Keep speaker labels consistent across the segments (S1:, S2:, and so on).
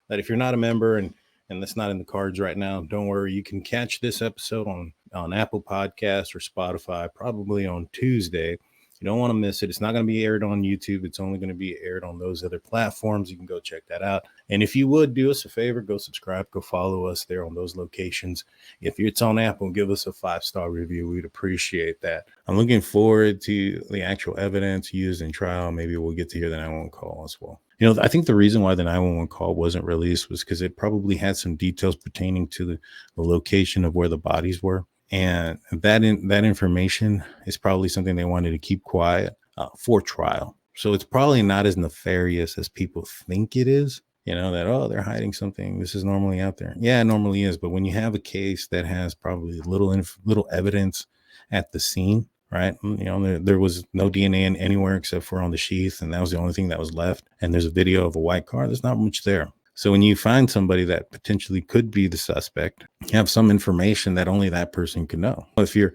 S1: that if you're not a member and that's not in the cards right now, don't worry. You can catch this episode on Apple Podcasts or Spotify, probably on Tuesday. You don't want to miss it. It's not going to be aired on YouTube. It's only going to be aired on those other platforms. You can go check that out. And if you would do us a favor, go subscribe, go follow us there on those locations. If it's on Apple, give us a 5-star review. We'd appreciate that. I'm looking forward to the actual evidence used in trial. Maybe we'll get to hear the 911 call as well. I think the reason why the 911 call wasn't released was because it probably had some details pertaining to the location of where the bodies were. And that information is probably something they wanted to keep quiet for trial. So it's probably not as nefarious as people think it is, that, oh, they're hiding something. This is normally out there. Yeah, it normally is. But when you have a case that has probably little evidence at the scene, right? There was no DNA anywhere except for on the sheath. And that was the only thing that was left. And there's a video of a white car. There's not much there. So when you find somebody that potentially could be the suspect, you have some information that only that person can know. If you're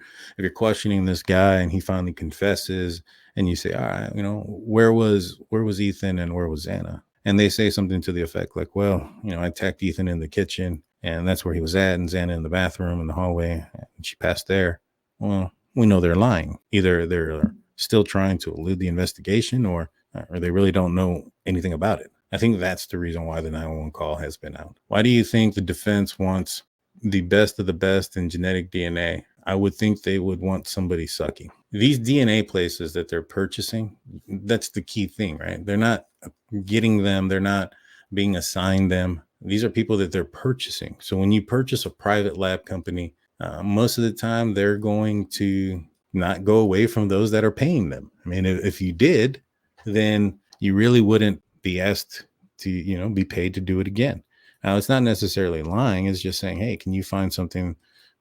S1: questioning this guy and he finally confesses and you say, all right, where was Ethan and where was Xana? And they say something to the effect like, well, I attacked Ethan in the kitchen and that's where he was at, and Xana in the bathroom in the hallway, and she passed there. Well, we know they're lying. Either they're still trying to elude the investigation or they really don't know anything about it. I think that's the reason why the 911 call has been out. Why do you think the defense wants the best of the best in genetic DNA? I would think they would want somebody sucky. These DNA places that they're purchasing, that's the key thing, right? They're not getting them. They're not being assigned them. These are people that they're purchasing. So when you purchase a private lab company, most of the time they're going to not go away from those that are paying them. I mean, if you did, then you really wouldn't be asked to, be paid to do it again. Now, it's not necessarily lying. It's just saying, hey, can you find something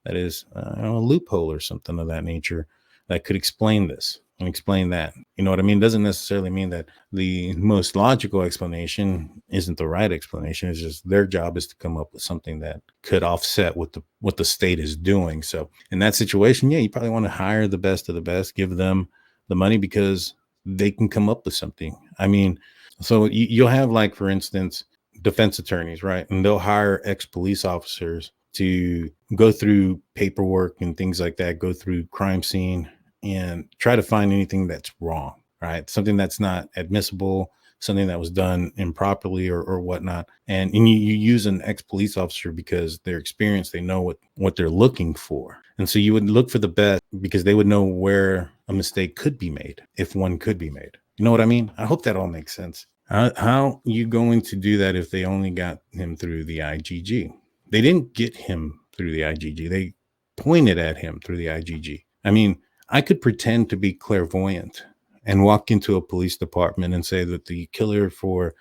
S1: that is a loophole or something of that nature that could explain this and explain that? You know what I mean? It doesn't necessarily mean that the most logical explanation isn't the right explanation. It's just their job is to come up with something that could offset what the state is doing. So in that situation, yeah, you probably want to hire the best of the best, give them the money because they can come up with something. I mean, so you'll have, like, for instance, defense attorneys, right? And they'll hire ex-police officers to go through paperwork and things like that, go through crime scene and try to find anything that's wrong, right? Something that's not admissible, something that was done improperly or whatnot. And you use an ex-police officer because they're experienced, they know what they're looking for. And so you would look for the best because they would know where a mistake could be made, if one could be made. You know what I mean? I hope that all makes sense. How you going to do that if they only got him through the IGG? They didn't get him through the IGG. They pointed at him through the IGG. I mean, I could pretend to be clairvoyant and walk into a police department and say that the killer for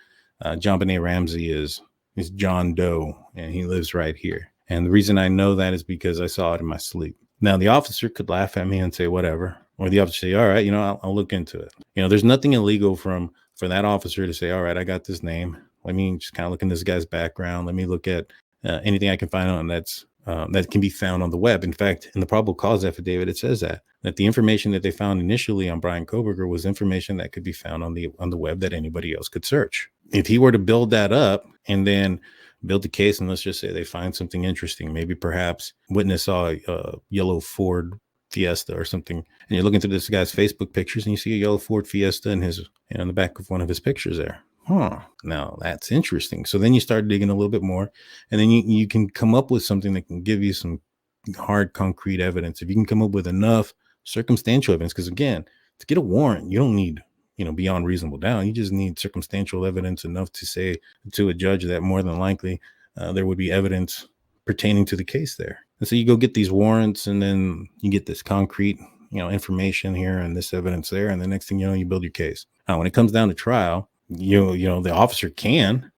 S1: John Benet Ramsey is John Doe and he lives right here. And the reason I know that is because I saw it in my sleep. Now, the officer could laugh at me and say, whatever. Or the officer say, all right, I'll look into it. There's nothing illegal for that officer to say, all right, I got this name. Let me just kind of look in this guy's background. Let me look at anything I can find on that can be found on the web. In fact, in the probable cause affidavit, it says that the information that they found initially on Bryan Kohberger was information that could be found on the web that anybody else could search. If he were to build that up and then build the case, and let's just say they find something interesting, maybe perhaps witness saw a yellow Ford Fiesta or something, and you're looking through this guy's Facebook pictures and you see a yellow Ford Fiesta in in the back of one of his pictures there. Now that's interesting. So then you start digging a little bit more, and then you can come up with something that can give you some hard, concrete evidence. If you can come up with enough circumstantial evidence, because again, to get a warrant, you don't need, beyond reasonable doubt. You just need circumstantial evidence enough to say to a judge that more than likely there would be evidence pertaining to the case there. And so you go get these warrants, and then you get this concrete, information here and this evidence there. And the next thing you know, you build your case. Now, when it comes down to trial, the officer can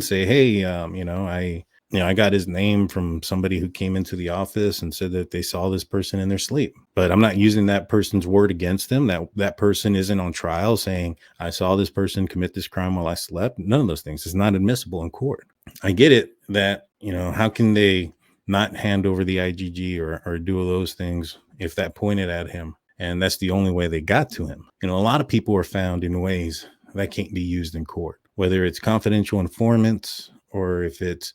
S1: say, hey, I got his name from somebody who came into the office and said that they saw this person in their sleep, but I'm not using that person's word against them. That person isn't on trial saying I saw this person commit this crime while I slept. None of those things is not admissible in court. I get it that, how can they not hand over the IGG or do those things if that pointed at him? And that's the only way they got to him. A lot of people are found in ways that can't be used in court, whether it's confidential informants or if it's,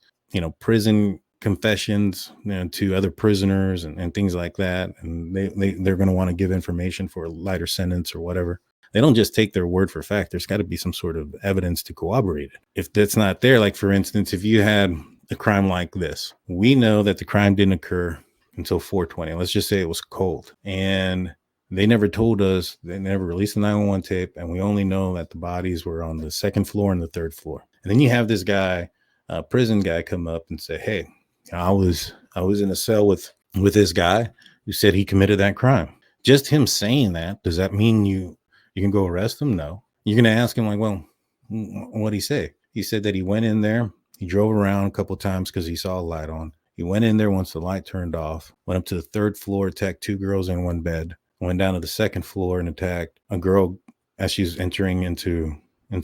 S1: prison confessions, to other prisoners and things like that. And they're going to want to give information for a lighter sentence or whatever. They don't just take their word for fact. There's got to be some sort of evidence to corroborate it. If that's not there, like for instance, if you had a crime like this, we know that the crime didn't occur until 4:20. Let's just say it was cold, and they never told us, they never released the 911 tape, and we only know that the bodies were on the second floor and the third floor. And then you have this guy, prison guy, come up and say, hey, I was in a cell with this guy who said he committed that crime. Just him saying that, does that mean you can go arrest him? No. You're going to ask him, like, well, what'd he say? He said that he went in there, he drove around a couple of times because he saw a light on. He went in there once the light turned off, went up to the third floor, attacked 2 girls in one bed, went down to the second floor and attacked a girl as she's entering into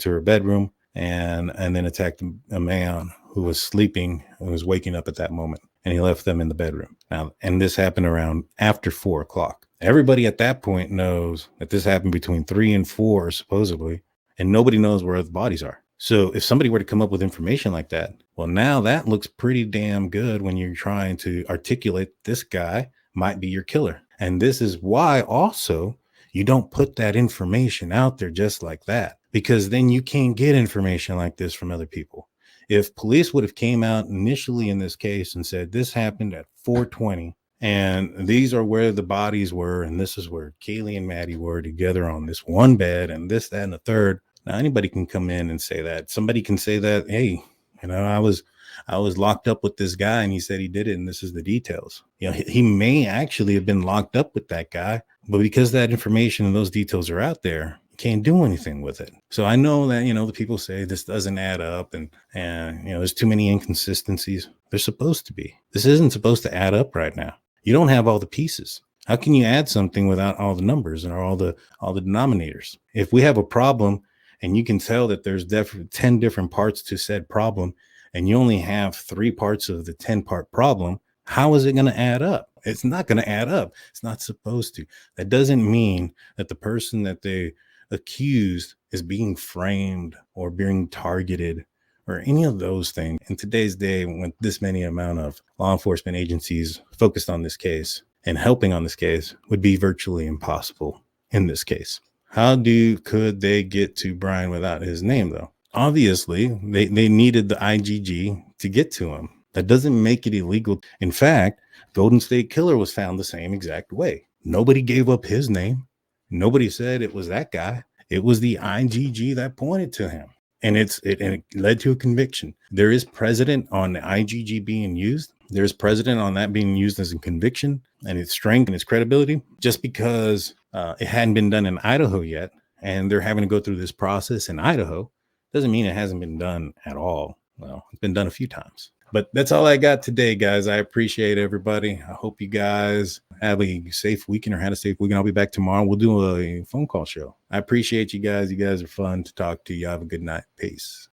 S1: her bedroom, and then attacked a man who was sleeping and was waking up at that moment, and he left them in the bedroom. Now, and this happened around after 4 o'clock. Everybody at that point knows that this happened between 3 and 4, supposedly, and nobody knows where the bodies are. So if somebody were to come up with information like that, well, now that looks pretty damn good when you're trying to articulate this guy might be your killer. And this is why also you don't put that information out there just like that, because then you can't get information like this from other people. If police would have came out initially in this case and said this happened at 4:20 and these are where the bodies were, and this is where Kaylee and Maddie were together on this one bed, and this, that, and the third. Now anybody can come in and say that. Somebody can say that, hey, I was locked up with this guy and he said he did it, and this is the details. He may actually have been locked up with that guy, but because that information and those details are out there, you can't do anything with it. So I know that, the people say this doesn't add up and there's too many inconsistencies. There's supposed to be. This isn't supposed to add up right now. You don't have all the pieces. How can you add something without all the numbers and all the denominators? If we have a problem and you can tell that there's 10 different parts to said problem, and you only have 3 parts of the 10-part problem, how is it going to add up? It's not going to add up. It's not supposed to. That doesn't mean that the person that they accused is being framed or being targeted or any of those things. In today's day, when this many amount of law enforcement agencies focused on this case and helping on this case, would be virtually impossible in this case. How could they get to Bryan without his name, though? Obviously, they needed the IGG to get to him. That doesn't make it illegal. In fact, Golden State Killer was found the same exact way. Nobody gave up his name. Nobody said it was that guy. It was the IGG that pointed to him. And it led to a conviction. There is precedent on the IGG being used. There's precedent on that being used as a conviction and its strength and its credibility. Just because it hadn't been done in Idaho yet, and they're having to go through this process in Idaho, doesn't mean it hasn't been done at all. Well, it's been done a few times. But that's all I got today, guys. I appreciate everybody. I hope you guys have a safe weekend or had a safe weekend. I'll be back tomorrow. We'll do a phone call show. I appreciate you guys. You guys are fun to talk to. You have a good night. Peace.